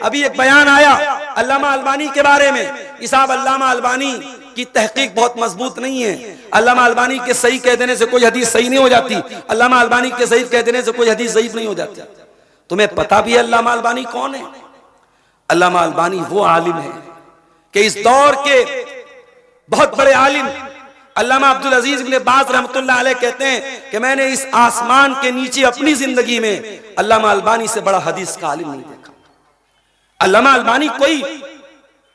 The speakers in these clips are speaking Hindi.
अभी एक बयान आया अल्लामा अलबानी के बारे में। इस अल्लामा अलबानी की तहकीक बहुत मजबूत नहीं है। अल्लामा अलबानी के सही कह देने से कोई हदीस सही नहीं हो जाती, अल्लामा अलबानी के सही कह देने से कोई हदीस ज़ईफ नहीं हो जाती। तुम्हें पता भी है अल्लामा अलबानी कौन है? अल्लामा अलबानी वो आलिम है कि इस दौर के बहुत बड़े आलिम अल्लामा अब्दुल अजीज इब्न बाज रहमतुल्लाह अलैह कहते हैं कि मैंने इस आसमान के नीचे अपनी जिंदगी में अल्लामा अलबानी से बड़ा हदीस का आलिम नहीं देखा। अल्लामा अलबानी कोई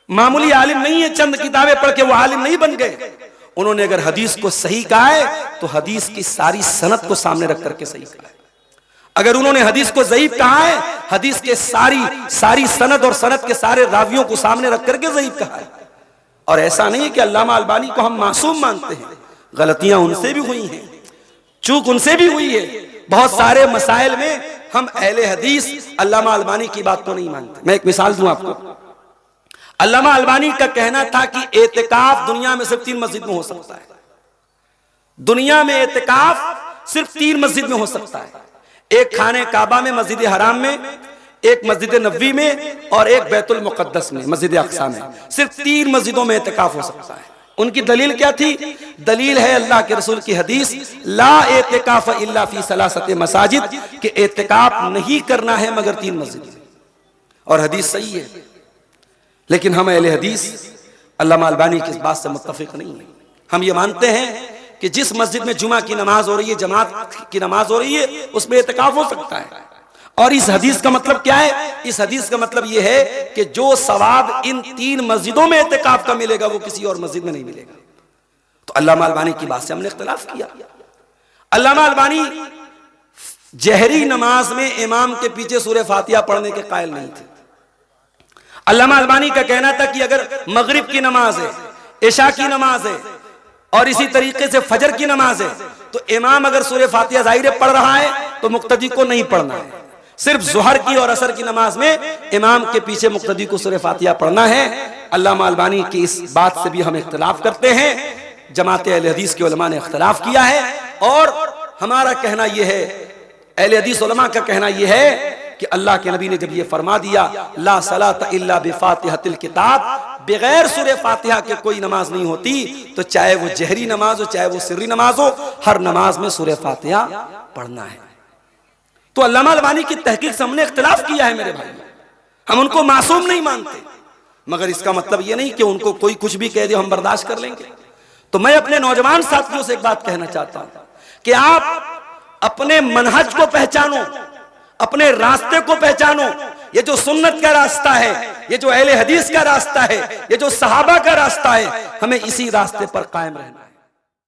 मामूली आलिम नहीं है, चंद किताबें पढ़ के वो आलिम नहीं बन गए। उन्होंने अगर हदीस को सही कहा है तो हदीस की सारी सनद को सामने रख करके सही कहा है। अगर उन्होंने हदीस को ज़ईफ कहा है, हदीस के सारी सनद और सनद के सारे रावियों को सामने रख करके ज़ईफ कहा है। और ऐसा नहीं है कि अल्लामा अलबानी को हम मासूम मानते हैं, गलतियां उनसे भी हुई हैं, चूक उनसे भी हुई है। बहुत सारे मसाइल में हम अहले हदीस अल्लामा अलबानी की बात को नहीं मानते। मैं एक मिसाल दूं आपको। अल्लामा अलबानी का कहना था कि एतिकाफ दुनिया में सिर्फ 3 मस्जिद में हो सकता है। दुनिया में एतिकाफ सिर्फ 3 मस्जिद में हो सकता है, एक खाने काबा में मस्जिद हराम में, एक मस्जिद नबवी में और एक बैतुल मुक़द्दस में मस्जिद अक़सा में। सिर्फ 3 मस्जिदों में एतिकाफ हो सकता है। उनकी दलील क्या थी? दलील है अल्लाह के रसूल की हदीस ला एतिकाफ इल्ला फी सलासत मसाजिद, कि एतिकाफ नहीं करना है मगर 3 मस्जिद। और हदीस सही है, लेकिन हम अहले हदीस अल्लामा अलबानी की इस बात से मुत्तफिक नहीं है। हम ये मानते हैं कि जिस मस्जिद में जुमा की नमाज हो रही है, जमात की नमाज हो रही है, उसमें एतिकाफ हो सकता है। और इस हदीस का मतलब क्या है? इस हदीस का मतलब यह है कि जो सवाब इन 3 मस्जिदों में एतिकाफ का मिलेगा वो किसी और मस्जिद में नहीं मिलेगा। तो अल्लामा अलबानी की बात से हमने इख्तिलाफ किया। अल्लामा अलबानी जहरी नमाज में इमाम के पीछे सूरह फातिहा पढ़ने के कायल नहीं थे। अल्लामा अलबानी का कहना था कि अगर मगरिब की नमाज है, इशा की नमाज है और इसी तरीके से फजर की नमाज है, तो इमाम अगर सूरह फातिहा ज़ाहिर पढ़ रहा है तो मुक्तदी को नहीं पढ़ना है। सिर्फ ज़ुहर की और असर की नमाज में इमाम के पीछे मुक्तदी को सूरह फातिहा पढ़ना है। अल्लामा अलबानी की इस बात से भी हम इख्तिलाफ करते हैं, जमात अहले हदीस के उलमा ने इख्तिलाफ किया है। और हमारा कहना यह है, अहले हदीस उलमा का कहना यह है कि अल्लाह के नबी ने जब ये फरमा दिया ला सलात इल्ला बिफातिहतिल किताब, बगैर सूरह फातिहा के कोई नमाज नहीं होती, तो चाहे वो जहरी नमाज हो चाहे वो सिर्री नमाज हो, हर नमाज में सूरह फातिहा पढ़ना है। तो अल्लामा अलबानी की तहकीक से हमने इख्तिलाफ किया है मेरे भाई। हम उनको मासूम नहीं मानते, मगर इसका मतलब ये नहीं कि उनको कोई कुछ भी कह दे हम बर्दाश्त कर लेंगे। तो मैं अपने नौजवान साथियों से एक बात कहना चाहता हूं कि आप अपने मनहज को पहचानो, अपने रास्ते को पहचानो। ये जो सुन्नत का रास्ता है, ये जो अहले हदीस का रास्ता है, ये जो सहाबा का रास्ता है, हमें इसी रास्ते पर कायम रहना है।